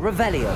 Revelio.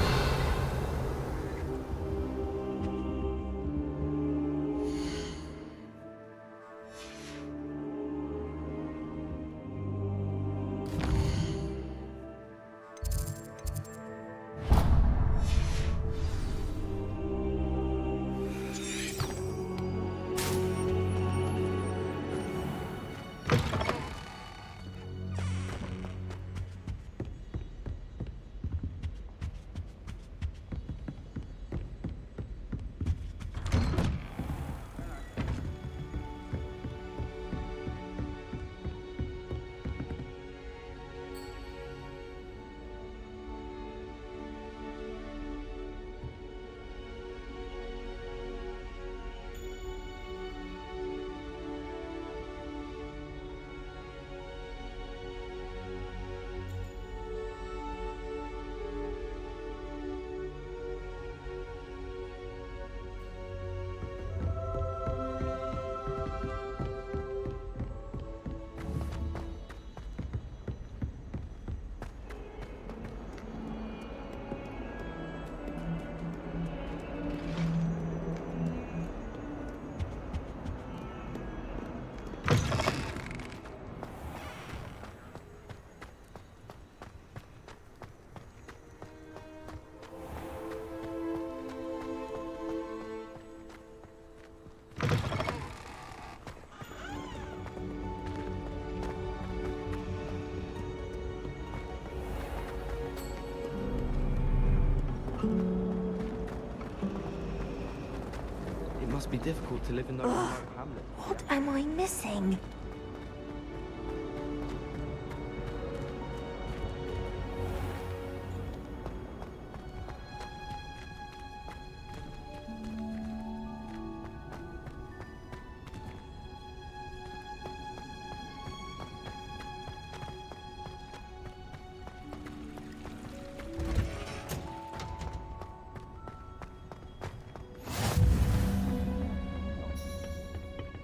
It must be difficult to live in that remote hamlet. What am I missing?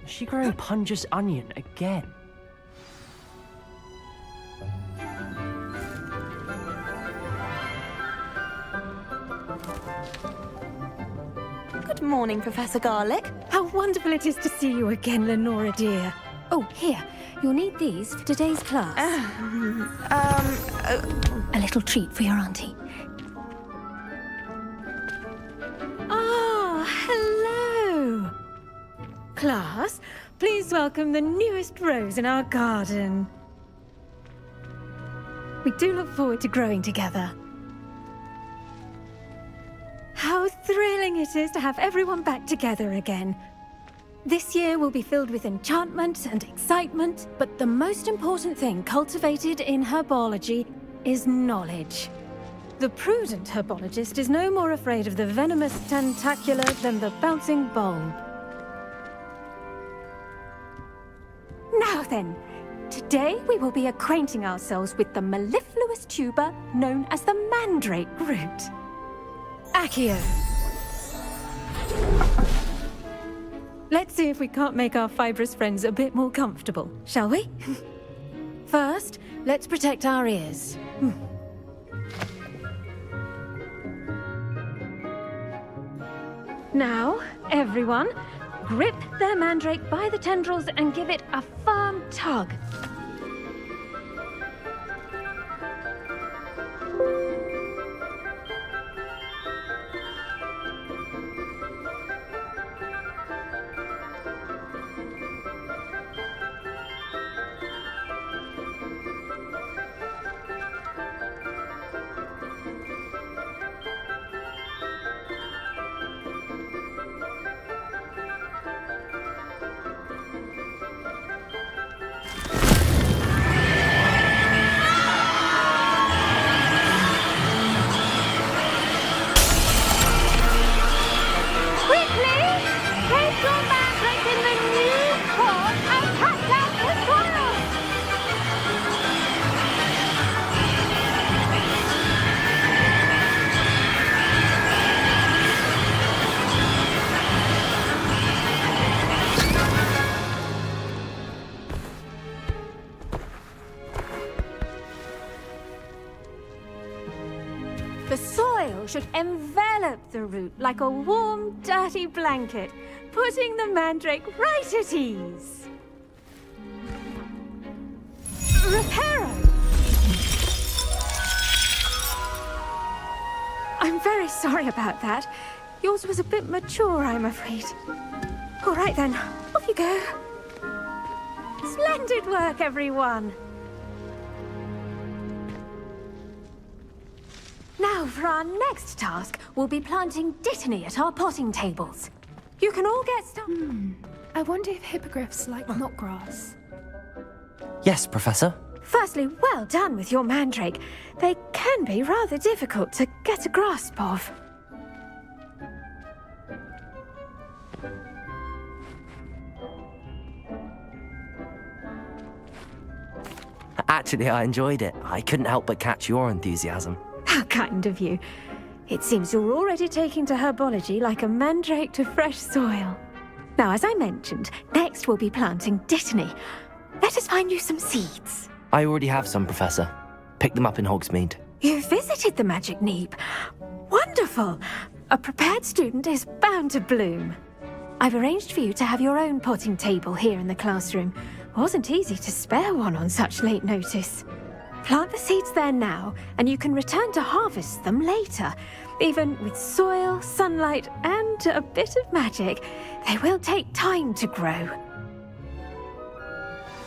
Is she growing Punja's onion again? Good morning, Professor Garlic. How wonderful it is to see you again, Lenora dear. Oh, here. You'll need these for today's class. A little treat for your auntie. Ah, hello. Class, please welcome the newest rose in our garden. We do look forward to growing together. How thrilling it is to have everyone back together again. This year will be filled with enchantment and excitement, but the most important thing cultivated in herbology is knowledge. The prudent herbologist is no more afraid of the venomous tentacula than the bouncing bulb. Now then, today we will be acquainting ourselves with the mellifluous tuber known as the mandrake root. Accio. Let's see if we can't make our fibrous friends a bit more comfortable, shall we? First, let's protect our ears. Now, everyone, grip their mandrake by the tendrils and give it a firm tug. oil should envelop the root like a warm, dirty blanket, putting the mandrake right at ease. Reparo! I'm very sorry about that. Yours was a bit mature, I'm afraid. All right then, off you go. Splendid work, everyone. Now, for our next task, we'll be planting dittany at our potting tables. You can all get started. I wonder if hippogriffs like knotgrass. Yes, Professor. Firstly, well done with your mandrake. They can be rather difficult to get a grasp of. Actually, I enjoyed it. I couldn't help but catch your enthusiasm. How kind of you. It seems you're already taking to herbology like a mandrake to fresh soil. Now, as I mentioned, next we'll be planting dittany. Let us find you some seeds. I already have some, Professor. Picked them up in Hogsmeade. You visited the Magic Neep. Wonderful! A prepared student is bound to bloom. I've arranged for you to have your own potting table here in the classroom. Wasn't easy to spare one on such late notice. Plant the seeds there now, and you can return to harvest them later. Even with soil, sunlight, and a bit of magic, they will take time to grow.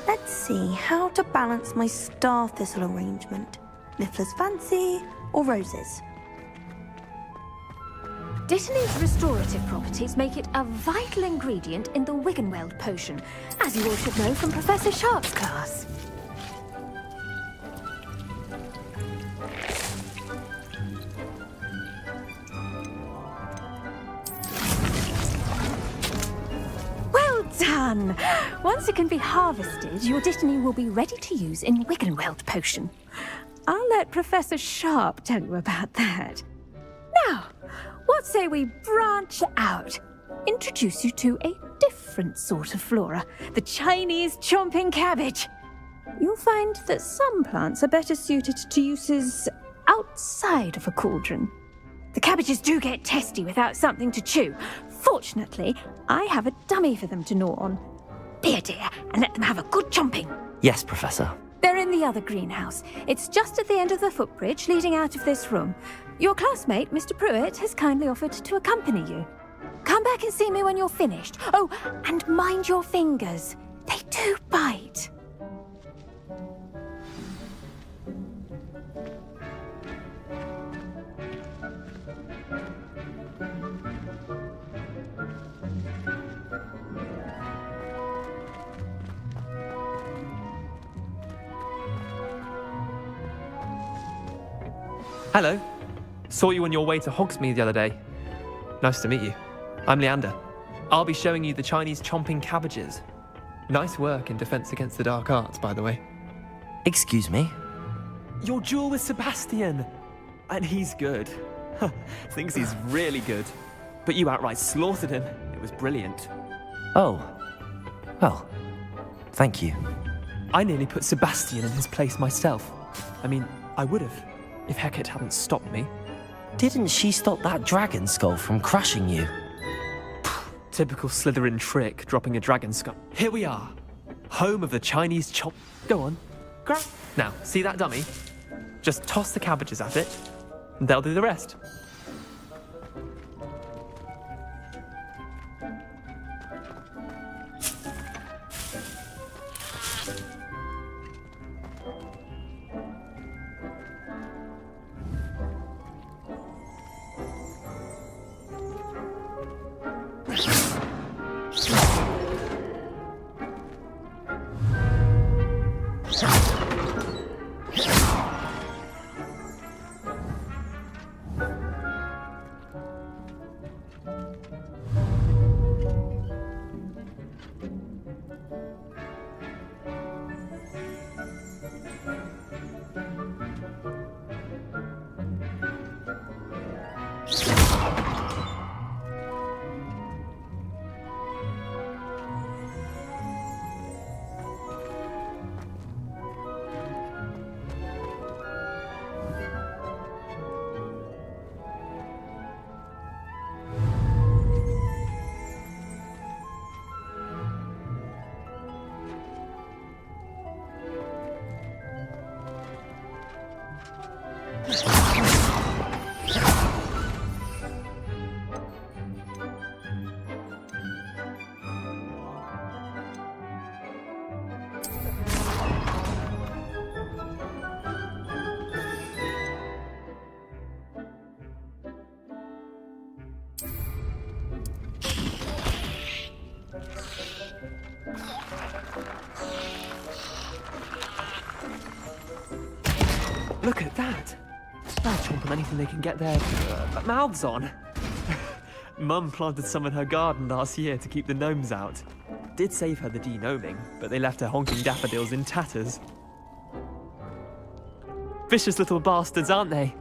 Let's see how to balance my star thistle arrangement. Niffler's fancy or roses? Dittany's restorative properties make it a vital ingredient in the Wiggenweld potion, as you all should know from Professor Sharp's class. Well done! Once it can be harvested, your dittany will be ready to use in Wiggenweld potion. I'll let Professor Sharp tell you about that. Now, what say we branch out? Introduce you to a different sort of flora, the Chinese chomping cabbage. You'll find that some plants are better suited to uses outside of a cauldron. The cabbages do get testy without something to chew. Fortunately, I have a dummy for them to gnaw on. Be a dear and let them have a good chomping. Yes, Professor. They're in the other greenhouse. It's just at the end of the footbridge leading out of this room. Your classmate, Mr. Pruitt, has kindly offered to accompany you. Come back and see me when you're finished. Oh, and mind your fingers. They do bite. Hello. Saw you on your way to Hogsmeade the other day. Nice to meet you. I'm Leander. I'll be showing you the Chinese chomping cabbages. Nice work in Defense Against the Dark Arts, by the way. Excuse me? Your duel with Sebastian! And he's good. Thinks he's really good. But you outright slaughtered him. It was brilliant. Oh. Well, thank you. I nearly put Sebastian in his place myself. I mean, I would have, if Hecate hadn't stopped me. Didn't she stop that dragon skull from crushing you? Typical Slytherin trick, dropping a dragon skull. Here we are. Home of the Chinese chop. Go on. Grab. Now, see that dummy? Just toss the cabbages at it, and they'll do the rest. Look at that. They'll chomp on anything they can get their mouths on. Mum planted some in her garden last year to keep the gnomes out. Did save her the de-gnoming, but they left her honking daffodils in tatters. Vicious little bastards, aren't they?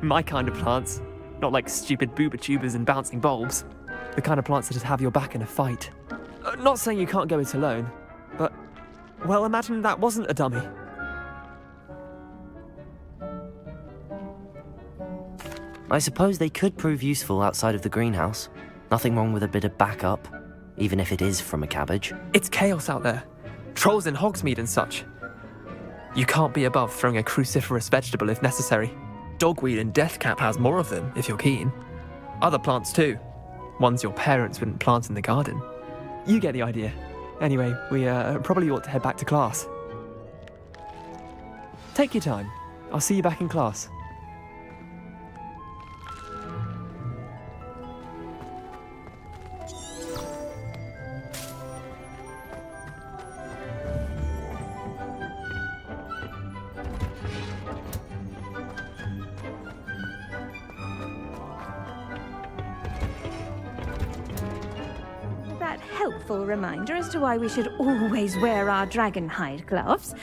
My kind of plants. Not like stupid booba tubers and bouncing bulbs. The kind of plants that just have your back in a fight. Not saying you can't go it alone, but, well, imagine that wasn't a dummy. I suppose they could prove useful outside of the greenhouse. Nothing wrong with a bit of backup, even if it is from a cabbage. It's chaos out there. Trolls in Hogsmeade and such. You can't be above throwing a cruciferous vegetable if necessary. Dogweed and deathcap has more of them, if you're keen. Other plants too. Ones your parents wouldn't plant in the garden. You get the idea. Anyway, we probably ought to head back to class. Take your time. I'll see you back in class. Helpful reminder as to why we should always wear our dragon hide gloves.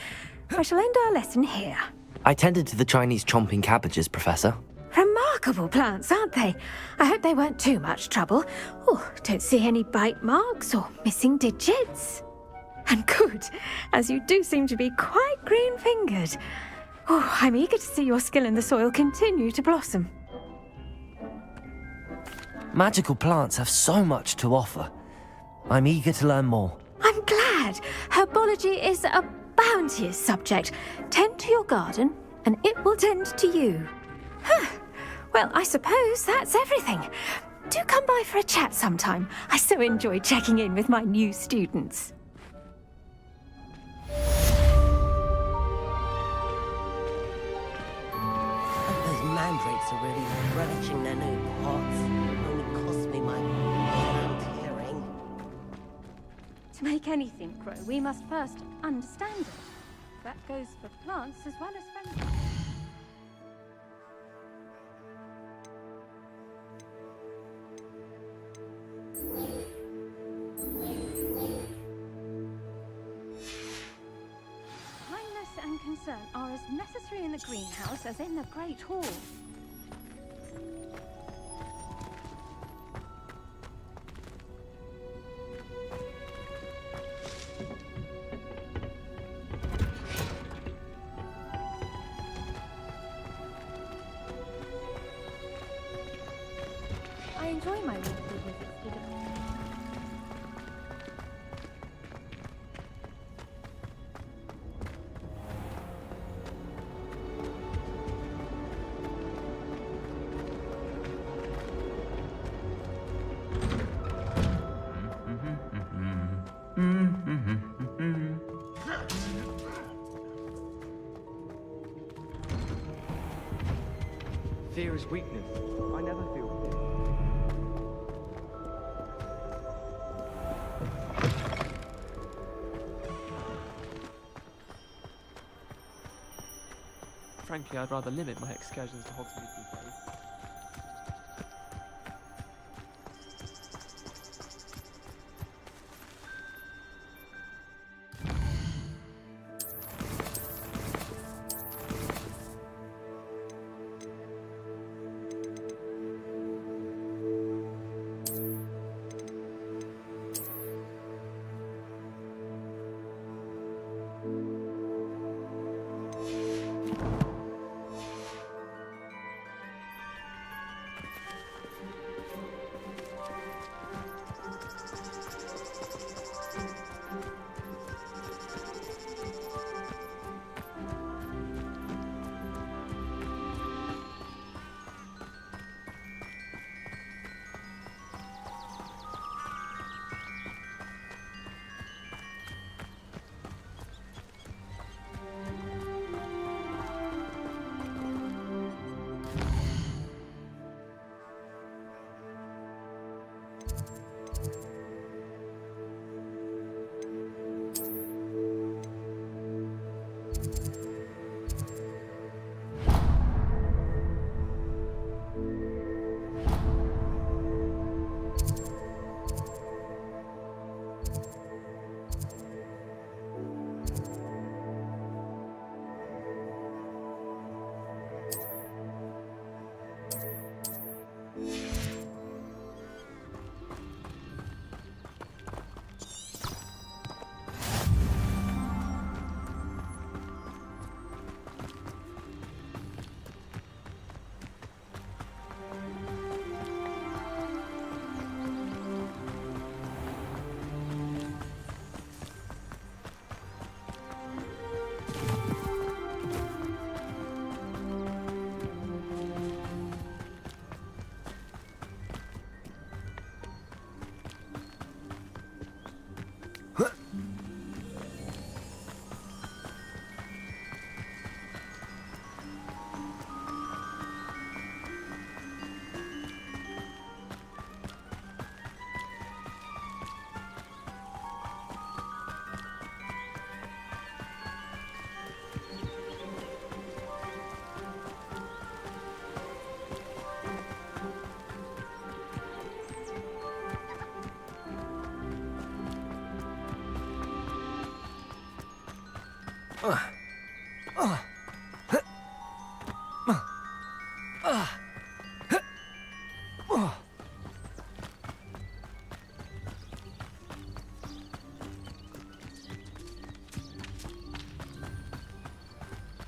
I shall end our lesson here. I tended to the Chinese chomping cabbages, Professor. Remarkable plants, aren't they? I hope they weren't too much trouble. Oh, don't see any bite marks or missing digits. And good, as you do seem to be quite green-fingered. Oh, I'm eager to see your skill in the soil continue to blossom. Magical plants have so much to offer. I'm eager to learn more. I'm glad. Herbology is a bounteous subject. Tend to your garden, and it will tend to you. Huh. Well, I suppose that's everything. Do come by for a chat sometime. I so enjoy checking in with my new students. Those mandrakes are really relishing their new pots. Only cost me my hearing. To make anything grow, we must first understand it. That goes for plants as well as fungi. Kindness and concern are as necessary in the greenhouse as in the Great Hall. I enjoy my weekly visits to the... Fear is weakness. I never feel fear. Frankly, I'd rather limit my excursions to Hogsmeade these days.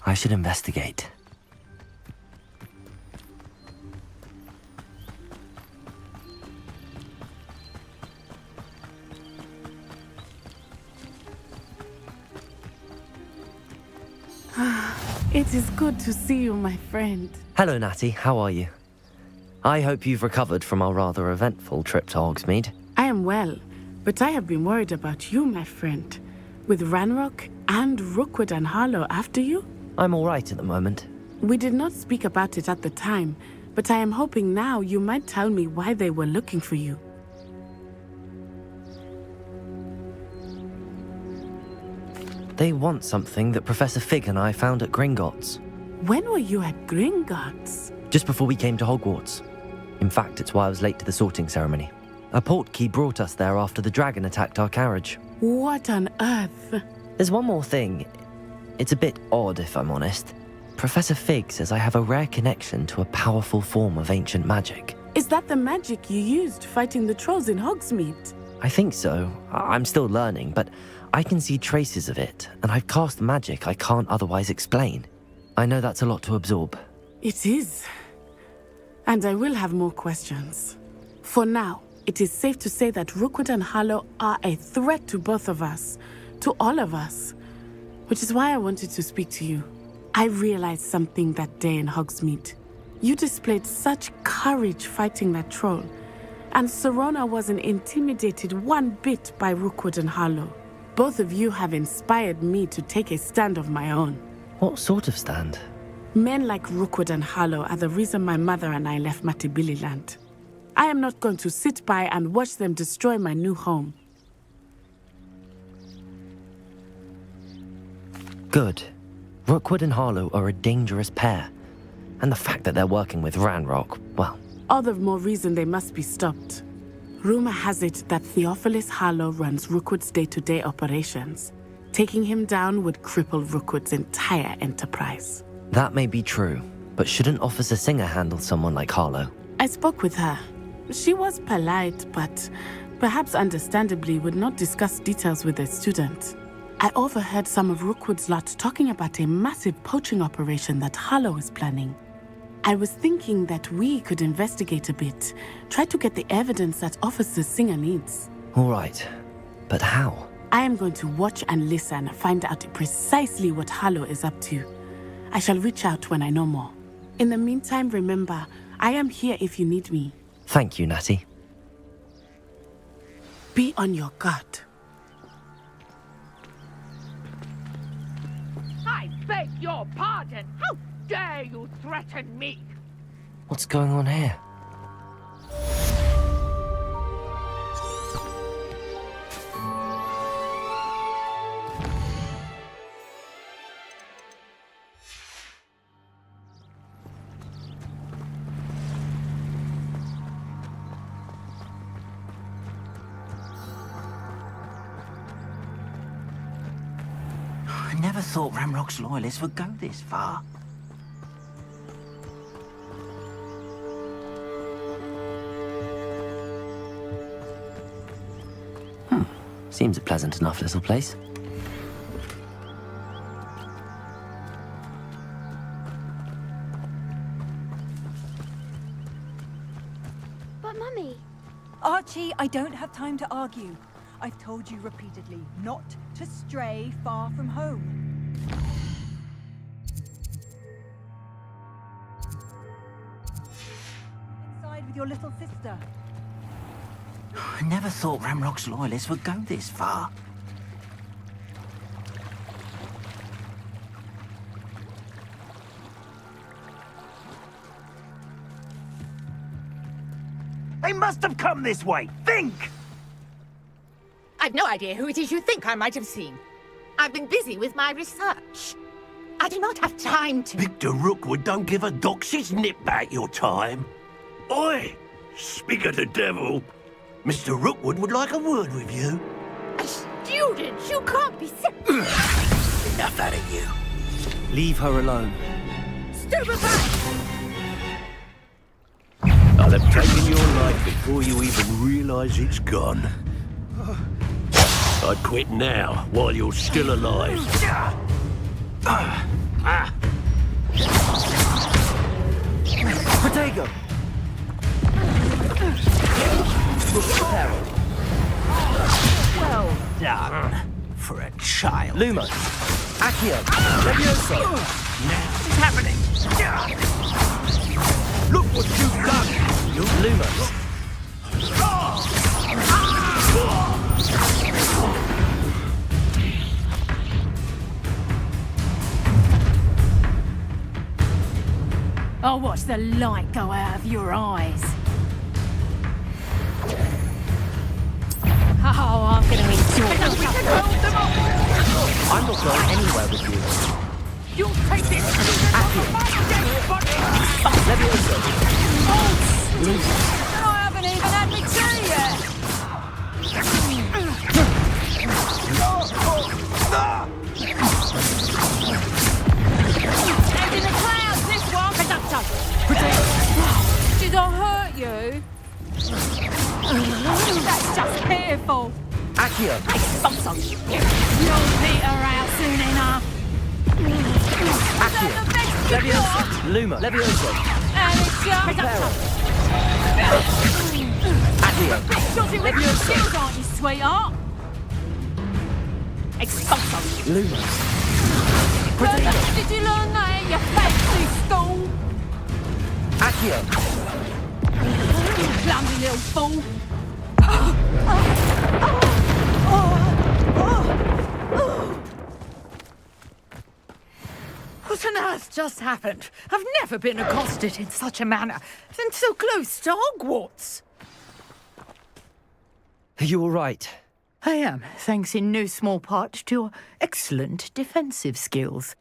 I should investigate. It is good to see you, my friend. Hello, Natty. How are you? I hope you've recovered from our rather eventful trip to Hogsmeade. I am well, but I have been worried about you, my friend. With Ranrock and Rookwood and Harlow after you? I'm all right at the moment. We did not speak about it at the time, but I am hoping now you might tell me why they were looking for you. They want something that Professor Fig and I found at Gringotts. When were you at Gringotts? Just before we came to Hogwarts. In fact, it's why I was late to the sorting ceremony. A portkey brought us there after the dragon attacked our carriage. What on earth? There's one more thing. It's a bit odd, if I'm honest. Professor Fig says I have a rare connection to a powerful form of ancient magic. Is that the magic you used fighting the trolls in Hogsmeade? I think so. I'm still learning, but I can see traces of it, and I've cast magic I can't otherwise explain. I know that's a lot to absorb. It is. And I will have more questions. For now, it is safe to say that Rookwood and Harlow are a threat to both of us, to all of us, which is why I wanted to speak to you. I realized something that day in Hogsmeade. You displayed such courage fighting that troll, and Serona wasn't intimidated one bit by Rookwood and Harlow. Both of you have inspired me to take a stand of my own. What sort of stand? Men like Rookwood and Harlow are the reason my mother and I left Mattibilliland. I am not going to sit by and watch them destroy my new home. Good. Rookwood and Harlow are a dangerous pair. And the fact that they're working with Ranrock, well... All the more reason they must be stopped. Rumor has it that Theophilus Harlow runs Rookwood's day-to-day operations. Taking him down would cripple Rookwood's entire enterprise. That may be true, but shouldn't Officer Singer handle someone like Harlow? I spoke with her. She was polite, but perhaps understandably would not discuss details with a student. I overheard some of Rookwood's lot talking about a massive poaching operation that Harlow is planning. I was thinking that we could investigate a bit, try to get the evidence that Officer Singer needs. All right, but how? I am going to watch and listen, find out precisely what Harlow is up to. I shall reach out when I know more. In the meantime, remember, I am here if you need me. Thank you, Natty. Be on your guard. I beg your pardon! How dare you threaten me? What's going on here? I never thought Ranrock's loyalists would go this far. Seems a pleasant enough little place. But Mummy... Archie, I don't have time to argue. I've told you repeatedly not to stray far from home. Inside with your little sister. I never thought Ranrock's loyalists would go this far. They must have come this way! Think! I've no idea who it is you think I might have seen. I've been busy with my research. I do not have time to... Victor Rookwood don't give a doxy's nip back your time. Oi! Speak of the devil. Mr. Rookwood would like a word with you. A student? You can't be... enough out of you. Leave her alone. Stupid brat! I'll have taken your life before you even realise it's gone. I'd quit now, while you're still alive. Protego! Well done. For a child. Lumos! Accio! Levioso! What's happening? Look what you've done! Lumos! I'll watch the light go out of your eyes. Oh, I'm going to enjoy it. We can hold them up. I'm not going anywhere with you. You'll take this. Levioso! I haven't even had me tea yet. And in the clouds, this one. Did I hurt you? That's just pitiful. Accio! Expulso. You'll peter out soon enough. Accio! Levioso! Luma! Levioso! And it's Accio! Shot it with your shield, aren't you, sweetheart? Expulso. Lumos! Did you learn that at your fancy school? Accio! You clumsy little fool. What on earth just happened? I've never been accosted in such a manner, and so close to Hogwarts. Are you all right? I am, thanks in no small part to your excellent defensive skills.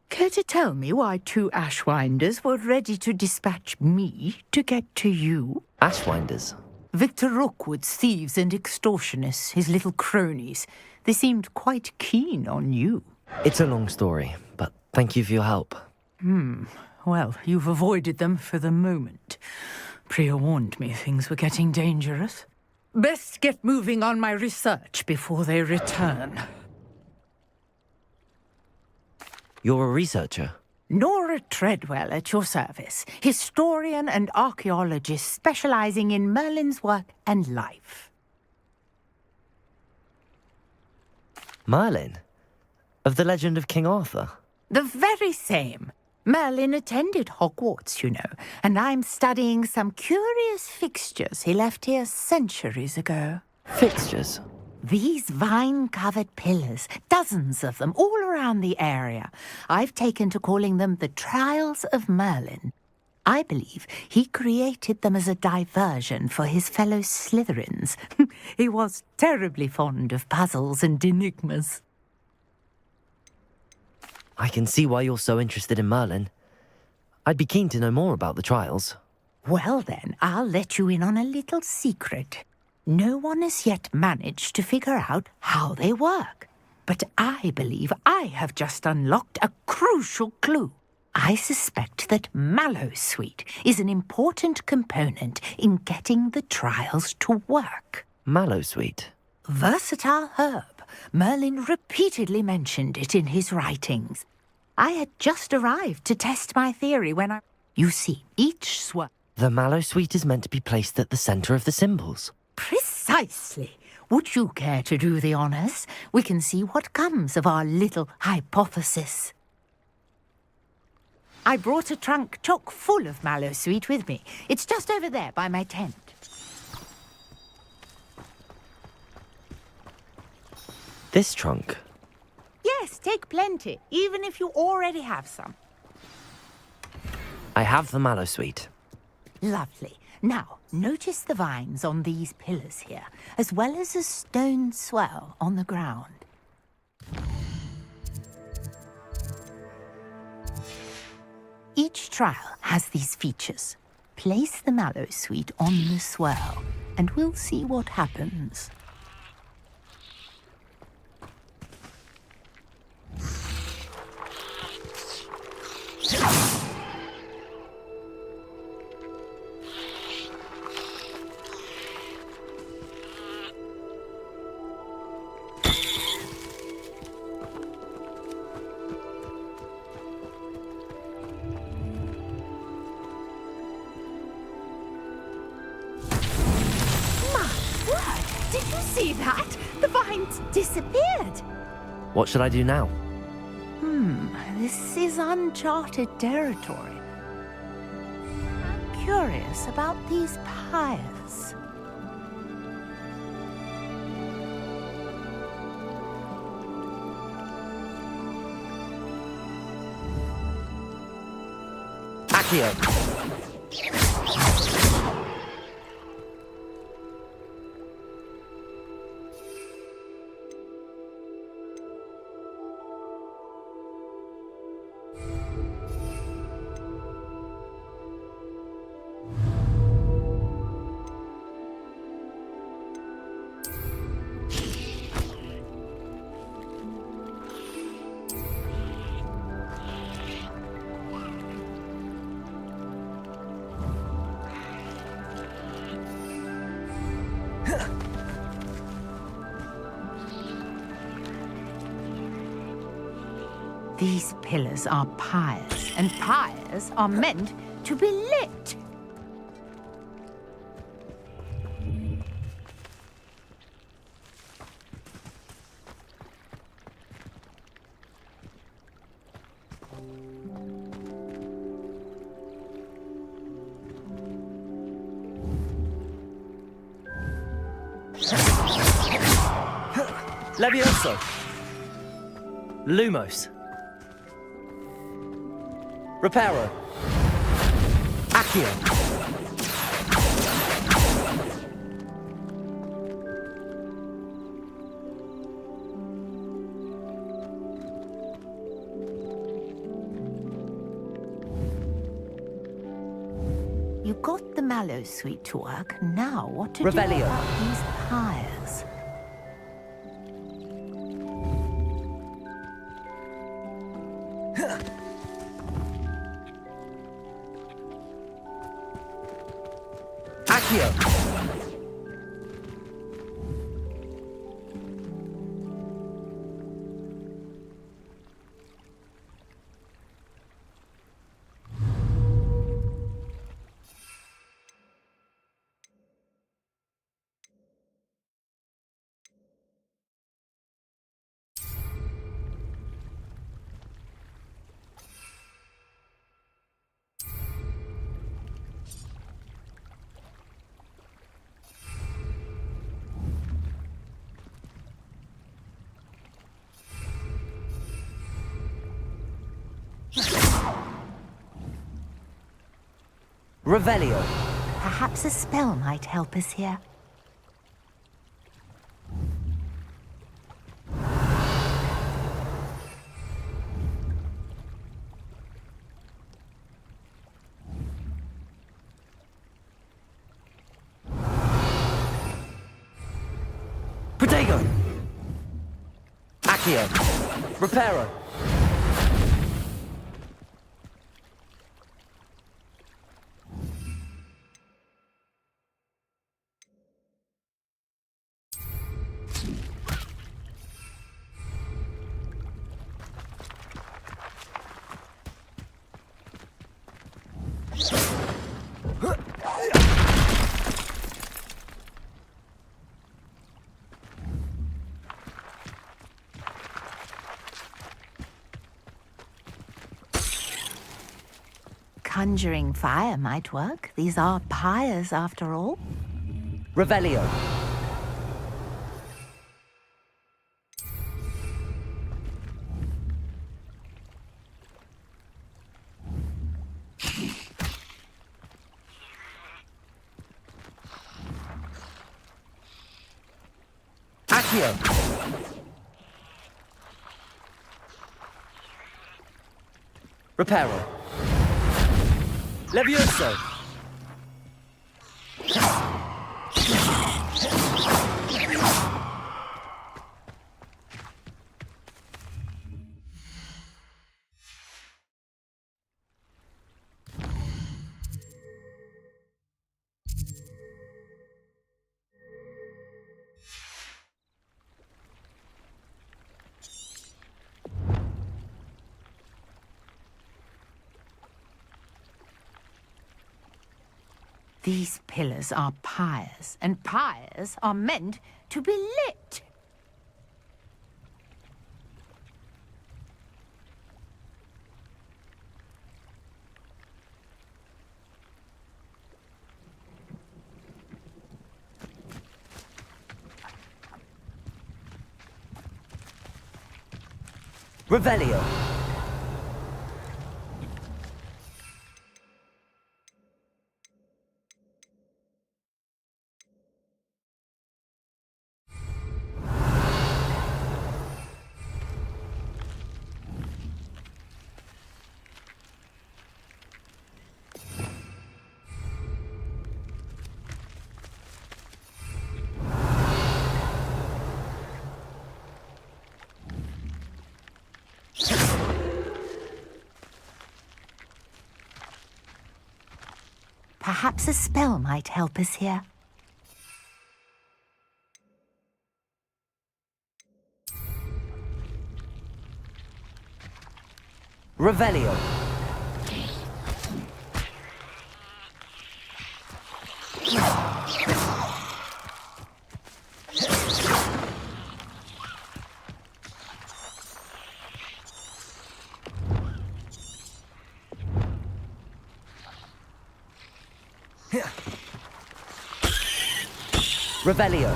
Care to tell me why 2 Ashwinders were ready to dispatch me to get to you? Ashwinders? Victor Rookwood's thieves and extortionists, his little cronies. They seemed quite keen on you. It's a long story, but thank you for your help. Well, you've avoided them for the moment. Priya warned me things were getting dangerous. Best get moving on my research before they return. You're a researcher? Nora Treadwell at your service, historian and archaeologist specializing in Merlin's work and life. Merlin? Of the legend of King Arthur? The very same. Merlin attended Hogwarts, you know, and I'm studying some curious fixtures he left here centuries ago. Fixtures? These vine-covered pillars, dozens of them, all around the area. I've taken to calling them the Trials of Merlin. I believe he created them as a diversion for his fellow Slytherins. He was terribly fond of puzzles and enigmas. I can see why you're so interested in Merlin. I'd be keen to know more about the trials. Well then, I'll let you in on a little secret. No one has yet managed to figure out how they work. But I believe I have just unlocked a crucial clue. I suspect that Mallowsweet is an important component in getting the trials to work. Mallowsweet? Versatile herb. Merlin repeatedly mentioned it in his writings. I had just arrived to test my theory when You see, each swirl... The Mallowsweet is meant to be placed at the center of the symbols. Precisely. Would you care to do the honors? We can see what comes of our little hypothesis. I brought a trunk chock full of Mallowsweet with me. It's just over there by my tent. This trunk? Yes, take plenty, even if you already have some. I have the Mallowsweet. Lovely. Now, notice the vines on these pillars here, as well as a stone swell on the ground. Each trial has these features. Place the Mallowsweet on the swell, and we'll see what happens. disappeared. What should I do now? This is uncharted territory. I'm curious about these pyres. Accio. These pillars are pyres, and pyres are meant to be lit. Levioso. Lumos. Reparo. Accio. You got the mallow suite to work. Now what to Revelio. do about these pyres? Accio. Revelio. Perhaps a spell might help us here. Protego. Accio. Reparo. Conjuring fire might work. These are pyres, after all. Revelio. Accio. Reparo. Levioso. These pillars are pyres, and pyres are meant to be lit. Revelio. Perhaps a spell might help us here. Revelio. Revelio.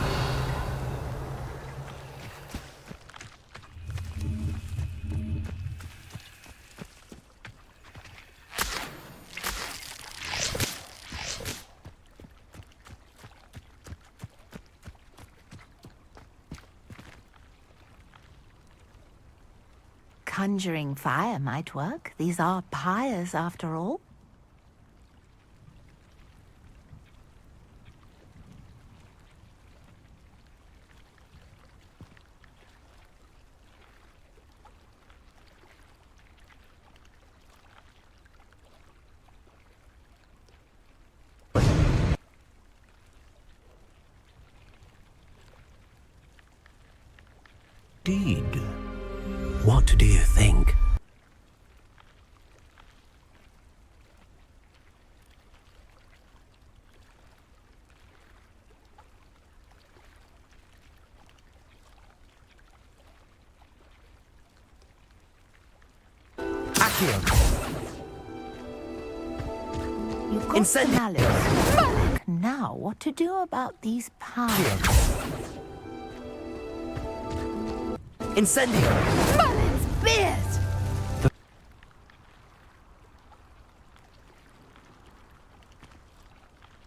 Conjuring fire might work. These are pyres, after all. Indeed. What do you think? Accio. You've got Incendio. some malice. Now, what to do about these pyres? Incendio. Merlin's beard!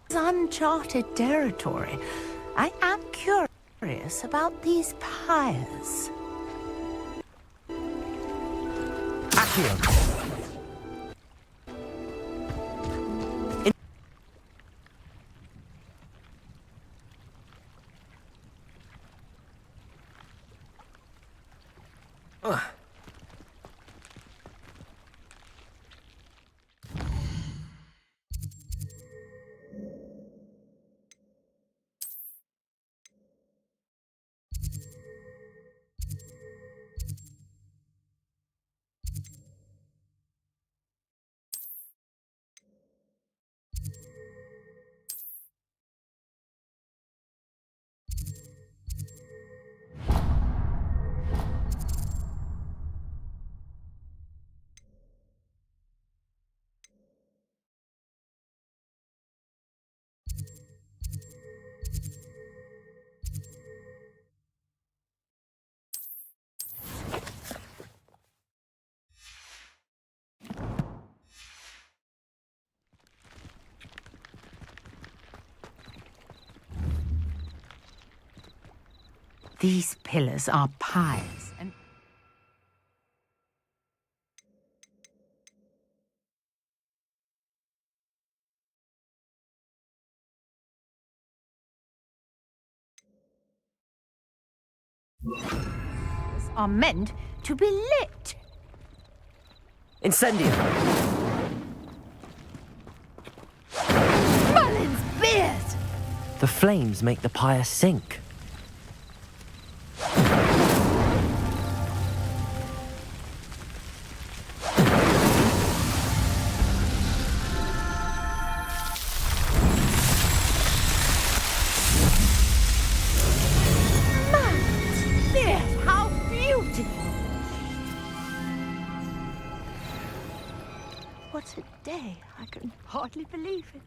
It's uncharted territory. I am curious about these pyres. Accio. These pillars are pyres, and are meant to be lit. Incendio. Merlin's beard! The flames make the pyre sink. Merlin's beard! How beautiful! What a day. I can hardly believe it.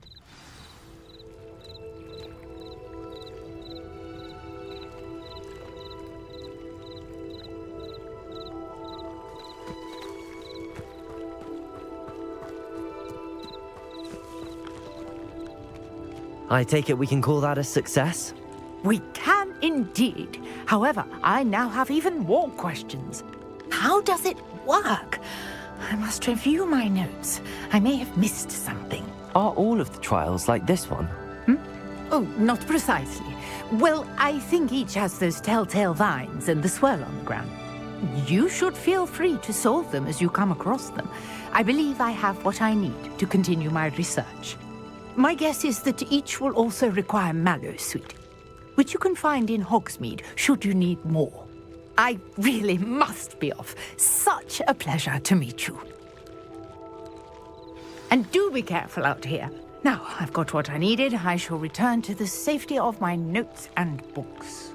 I take it we can call that a success? We can indeed. However, I now have even more questions. How does it work? I must review my notes. I may have missed something. Are all of the trials like this one? Oh, not precisely. Well, I think each has those telltale vines and the swirl on the ground. You should feel free to solve them as you come across them. I believe I have what I need to continue my research. My guess is that each will also require mallow sweet, which you can find in Hogsmeade should you need more. I really must be off. Such a pleasure to meet you. And do be careful out here. Now, I've got what I needed. I shall return to the safety of my notes and books.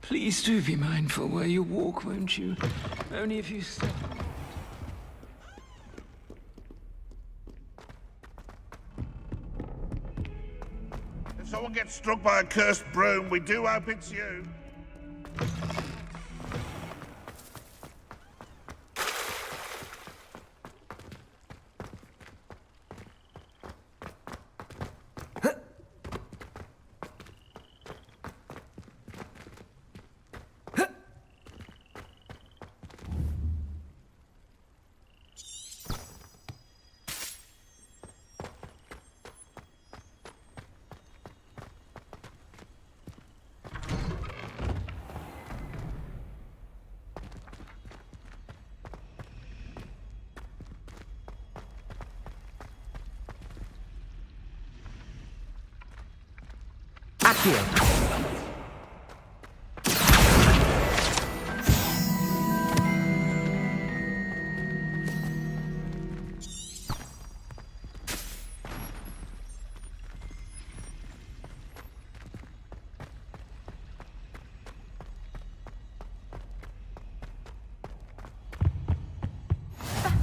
Please do be mindful where you walk, won't you? Only if you stop. If someone gets struck by a cursed broom, we do hope it's you.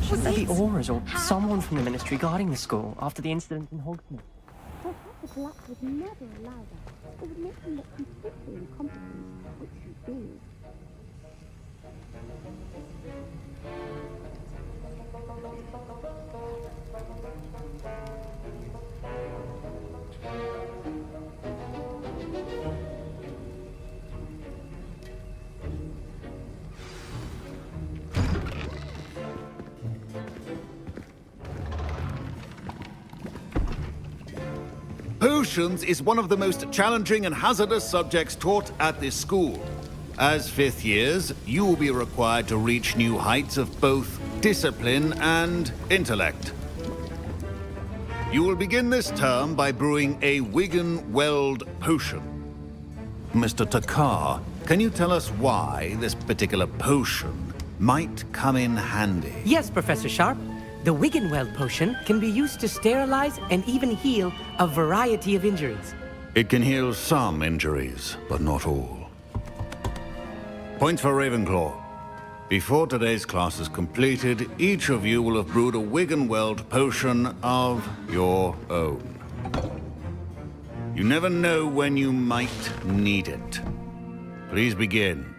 Shouldn't there be auras or someone from the ministry guarding the school after the incident in Hogsmeade? Professor Black would never allow that. It would make him look completely incompetent, which he is. Potions is one of the most challenging and hazardous subjects taught at this school. As fifth years, you will be required to reach new heights of both discipline and intellect. You will begin this term by brewing a Wigan Weld potion. Mr. Takar, can you tell us why this particular potion might come in handy? Yes, Professor Sharp. The Wiggenweld potion can be used to sterilize and even heal a variety of injuries. It can heal some injuries, but not all. Points for Ravenclaw. Before today's class is completed, each of you will have brewed a Wiggenweld potion of your own. You never know when you might need it. Please begin.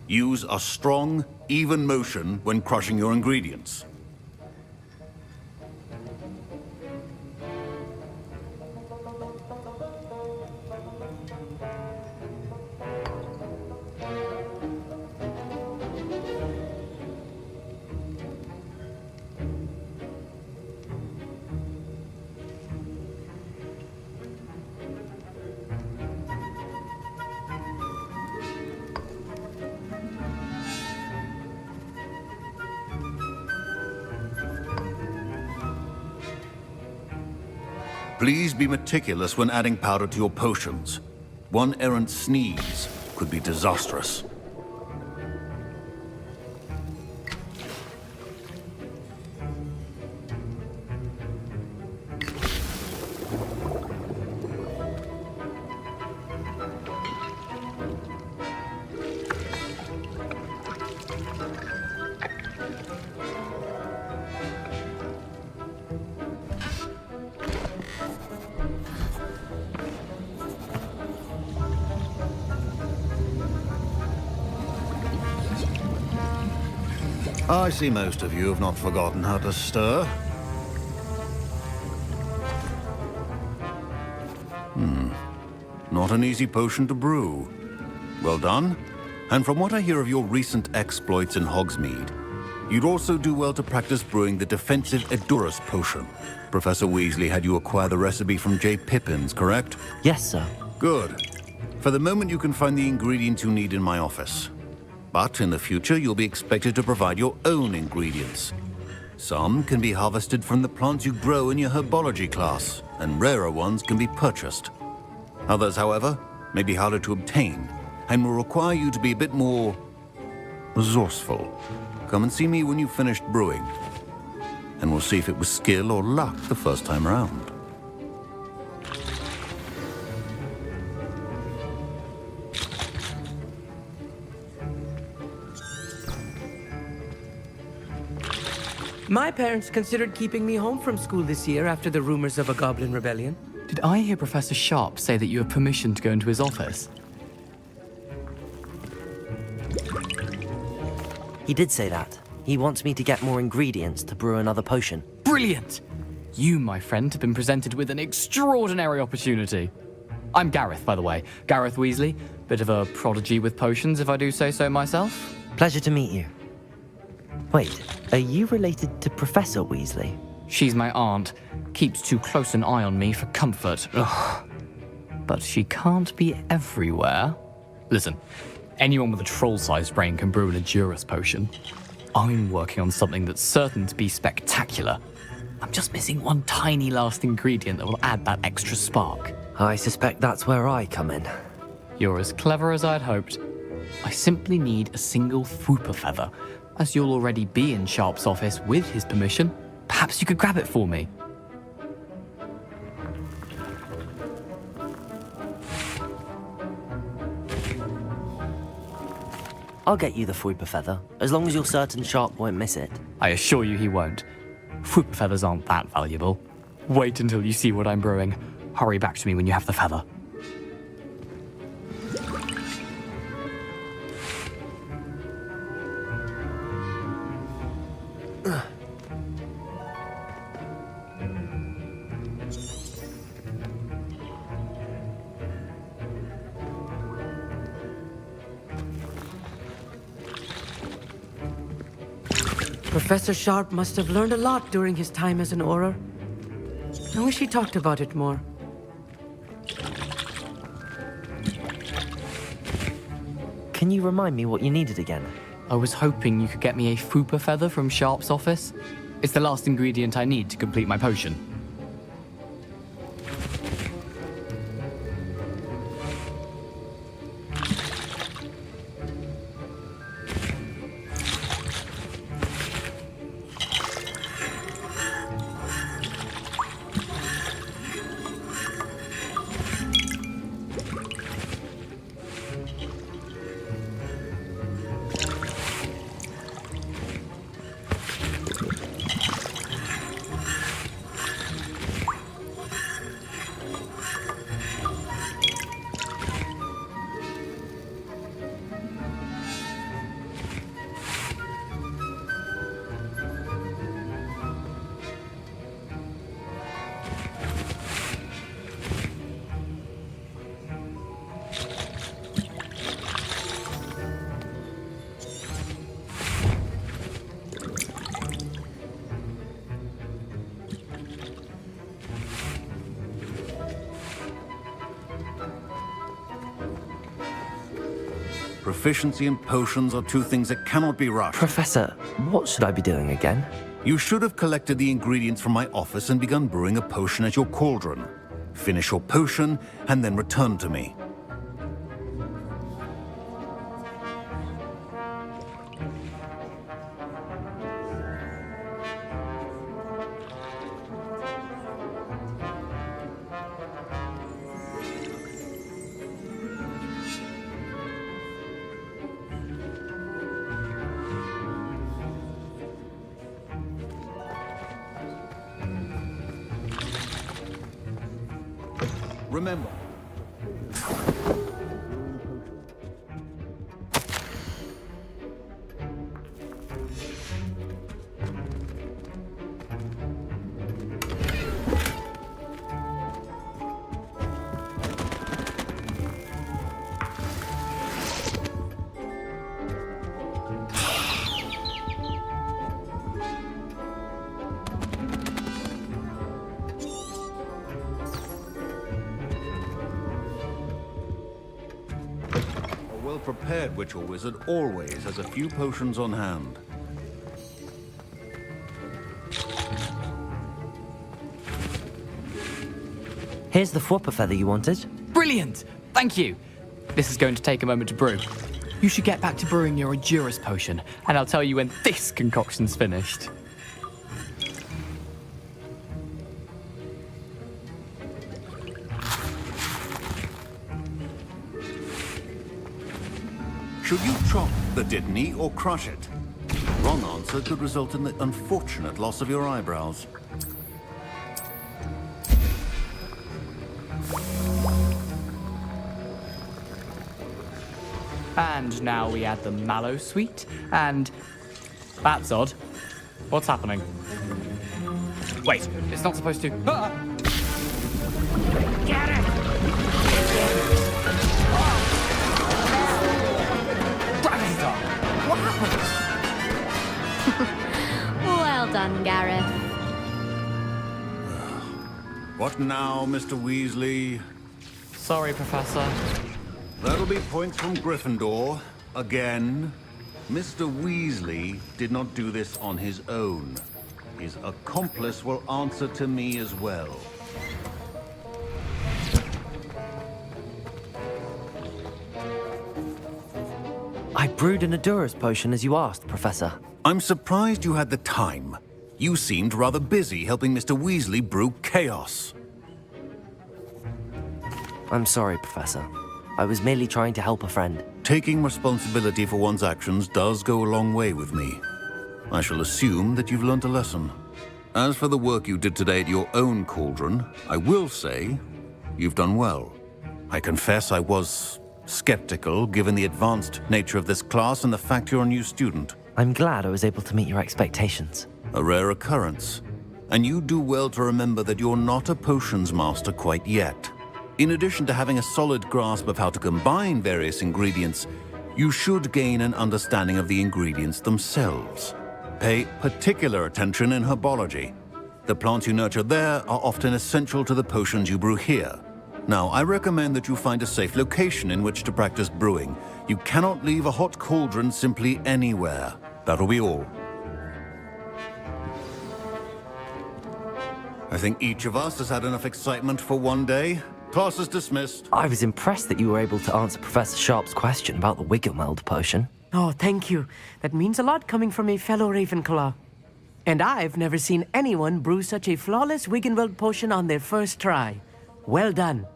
Use a strong, even motion when crushing your ingredients. Please be meticulous when adding powder to your potions. One errant sneeze could be disastrous. I see most of you have not forgotten how to stir. Not an easy potion to brew. Well done. And from what I hear of your recent exploits in Hogsmeade, you'd also do well to practice brewing the defensive Edurus potion. Professor Weasley had you acquire the recipe from J. Pippins, correct? Yes, sir. Good. For the moment, you can find the ingredients you need in my office. But in the future, you'll be expected to provide your own ingredients. Some can be harvested from the plants you grow in your herbology class, and rarer ones can be purchased. Others, however, may be harder to obtain, and will require you to be a bit more resourceful. Come and see me when you've finished brewing, and we'll see if it was skill or luck the first time around. My parents considered keeping me home from school this year after the rumors of a goblin rebellion. Did I hear Professor Sharp say that you have permission to go into his office? He did say that. He wants me to get more ingredients to brew another potion. Brilliant! You, my friend, have been presented with an extraordinary opportunity. I'm Gareth, by the way. Gareth Weasley. Bit of a prodigy with potions, if I do say so myself. Pleasure to meet you. Wait, are you related to Professor Weasley? She's my aunt. Keeps too close an eye on me for comfort. Ugh. But she can't be everywhere. Listen, anyone with a troll-sized brain can brew an Edurus potion. I'm working on something that's certain to be spectacular. I'm just missing one tiny last ingredient that will add that extra spark. I suspect that's where I come in. You're as clever as I'd hoped. I simply need a single Fwooper feather. As you'll already be in Sharp's office with his permission, perhaps you could grab it for me. I'll get you the Fwooper feather, as long as you're certain Sharp won't miss it. I assure you he won't. Fwooper feathers aren't that valuable. Wait until you see what I'm brewing. Hurry back to me when you have the feather. Professor Sharp must have learned a lot during his time as an Auror. I wish he talked about it more. Can you remind me what you needed again? I was hoping you could get me a Fupa feather from Sharp's office. It's the last ingredient I need to complete my potion. Proficiency and potions are two things that cannot be rushed. Professor, what should I be doing again? You should have collected the ingredients from my office and begun brewing a potion at your cauldron. Finish your potion and then return to me. Remember. Well-prepared witch or wizard always has a few potions on hand. Here's the Fwopper feather you wanted. Brilliant! Thank you! This is going to take a moment to brew. You should get back to brewing your Endurus potion, and I'll tell you when this concoction's finished. Should you chop the Didney or crush it? Wrong answer could result in the unfortunate loss of your eyebrows. And now we add the mallow sweet, and... That's odd. What's happening? Wait, it's not supposed to... Ah! Get it! What happened? Well done, Gareth. What now, Mr. Weasley? Sorry, Professor. That'll be points from Gryffindor. Again. Mr. Weasley did not do this on his own. His accomplice will answer to me as well. I brewed an Endurus potion as you asked, Professor. I'm surprised you had the time. You seemed rather busy helping Mr. Weasley brew chaos. I'm sorry, Professor. I was merely trying to help a friend. Taking responsibility for one's actions does go a long way with me. I shall assume that you've learnt a lesson. As for the work you did today at your own cauldron, I will say you've done well. I confess I was skeptical, given the advanced nature of this class and the fact you're a new student. I'm glad I was able to meet your expectations. A rare occurrence. And you do well to remember that you're not a potions master quite yet. In addition to having a solid grasp of how to combine various ingredients, you should gain an understanding of the ingredients themselves. Pay particular attention in herbology. The plants you nurture there are often essential to the potions you brew here. Now, I recommend that you find a safe location in which to practice brewing. You cannot leave a hot cauldron simply anywhere. That'll be all. I think each of us has had enough excitement for one day. Class is dismissed. I was impressed that you were able to answer Professor Sharp's question about the Wiggenweld potion. Oh, thank you. That means a lot coming from a fellow Ravenclaw. And I've never seen anyone brew such a flawless Wiggenweld potion on their first try. Well done.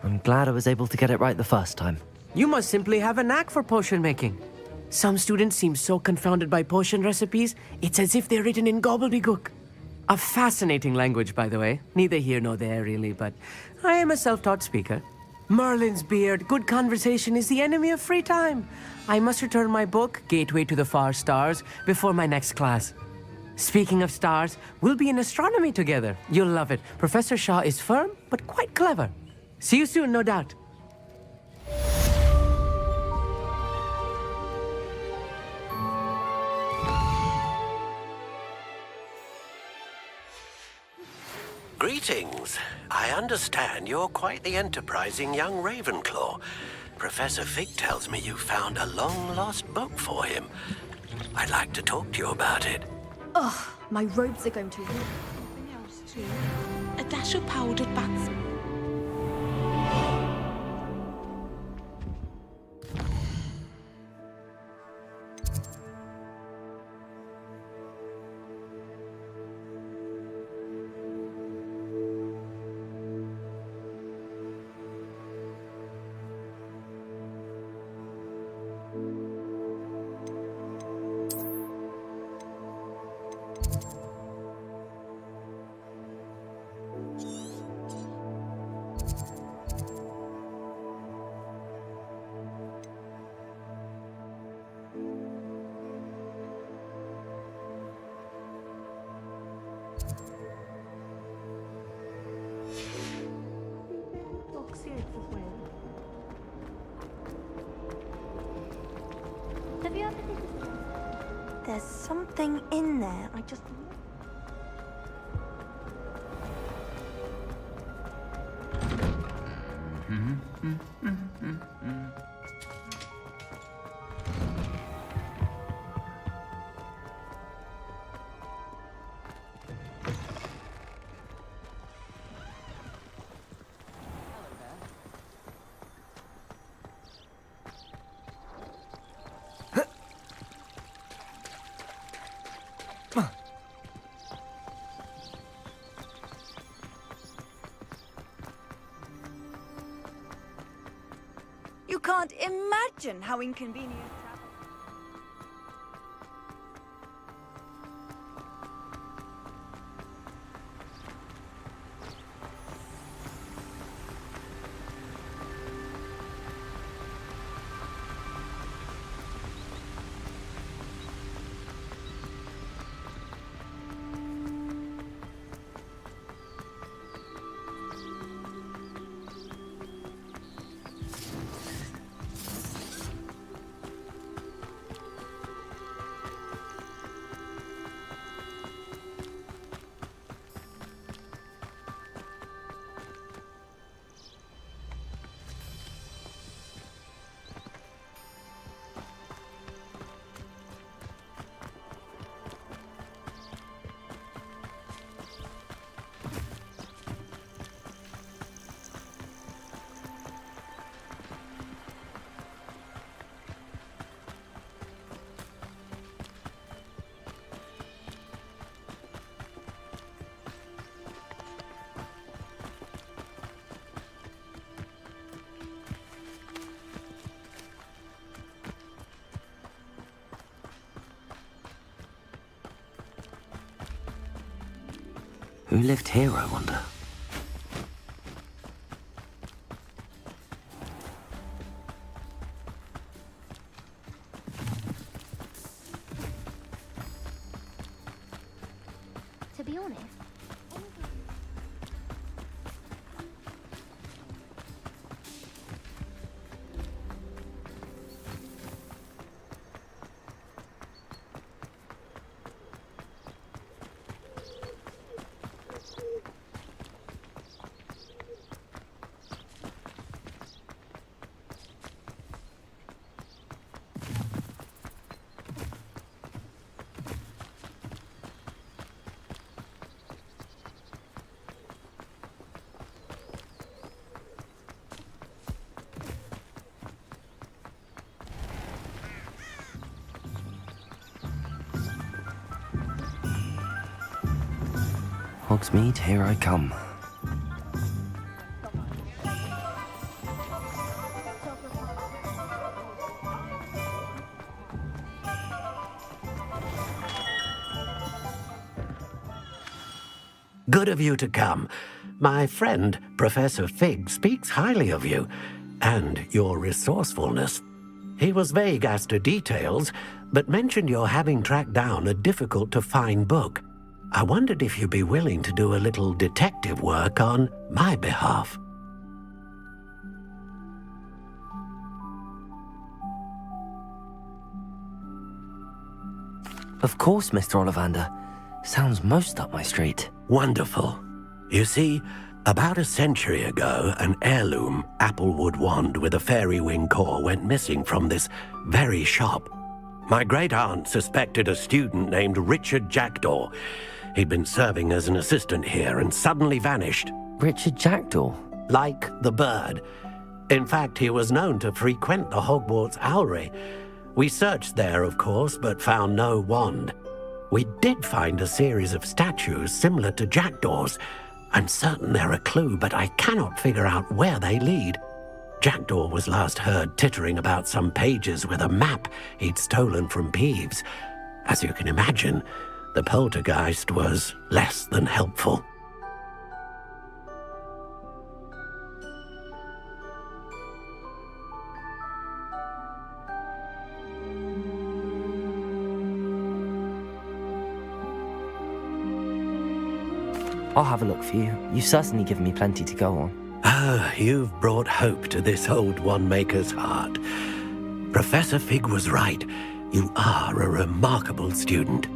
I'm glad I was able to get it right the first time. You must simply have a knack for potion making. Some students seem so confounded by potion recipes, it's as if they're written in gobbledygook. A fascinating language, by the way. Neither here nor there, really, but I am a self-taught speaker. Merlin's beard, good conversation is the enemy of free time. I must return my book, Gateway to the Far Stars, before my next class. Speaking of stars, we'll be in astronomy together. You'll love it. Professor Shaw is firm, but quite clever. See you soon, no doubt. Greetings. I understand you're quite the enterprising young Ravenclaw. Professor Fig tells me you found a long-lost book for him. I'd like to talk to you about it. Ugh, my robes are going to ruin. Something else too. A dash of powdered bats. There's something in there. I just... You can't imagine how inconvenient. Who lived here, I wonder? To be honest, Hogsmeade, here I come. Good of you to come. My friend, Professor Fig, speaks highly of you and your resourcefulness. He was vague as to details, but mentioned your having tracked down a difficult-to-find book. I wondered if you'd be willing to do a little detective work on my behalf. Of course, Mr. Ollivander. Sounds most up my street. Wonderful. You see, about a century ago, an heirloom applewood wand with a fairy wing core went missing from this very shop. My great-aunt suspected a student named Richard Jackdaw. He'd been serving as an assistant here and suddenly vanished. Richard Jackdaw? Like the bird. In fact, he was known to frequent the Hogwarts Owlery. We searched there, of course, but found no wand. We did find a series of statues similar to Jackdaw's. I'm certain they're a clue, but I cannot figure out where they lead. Jackdaw was last heard tittering about some pages with a map he'd stolen from Peeves. As you can imagine, the poltergeist was less than helpful. I'll have a look for you. You've certainly given me plenty to go on. Ah, you've brought hope to this old one-maker's heart. Professor Fig was right. You are a remarkable student.